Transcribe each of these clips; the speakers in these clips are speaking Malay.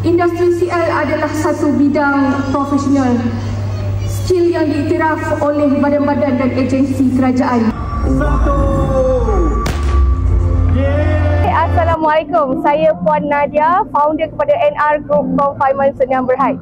Industri CL adalah satu bidang profesional, skill yang diiktiraf oleh badan-badan dan agensi kerajaan. Assalamualaikum, saya Puan Nadia, founder kepada NR Group Confinement Sdn Bhd.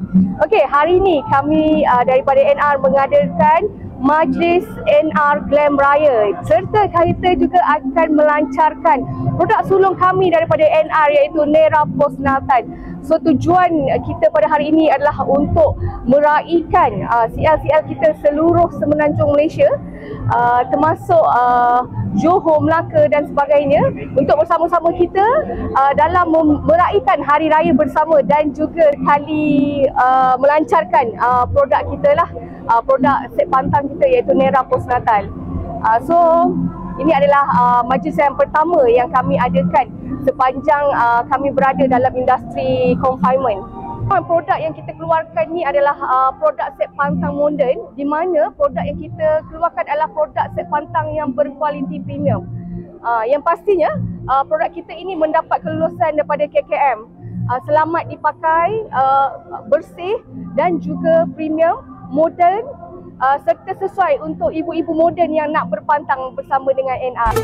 Okey, hari ini kami daripada NR mengadakan Majlis NR Glam Raya, serta kita juga akan melancarkan produk sulung kami daripada NR iaitu Nera Postnatal. So tujuan kita pada hari ini adalah untuk meraihkan CL-CL kita seluruh semenanjung Malaysia, termasuk Johor, Melaka dan sebagainya, untuk bersama-sama kita dalam meraihkan Hari Raya bersama dan juga kali melancarkan produk kita lah, produk set pantang kita iaitu Nera Postnatal. So ini adalah majlis yang pertama yang kami adakan sepanjang kami berada dalam industri confinement. Produk yang kita keluarkan ni adalah produk set pantang moden, di mana produk yang kita keluarkan adalah produk set pantang yang berkualiti premium. Yang pastinya produk kita ini mendapat kelulusan daripada KKM, selamat dipakai, bersih dan juga premium, moden, serta sesuai untuk ibu-ibu moden yang nak berpantang bersama dengan NR.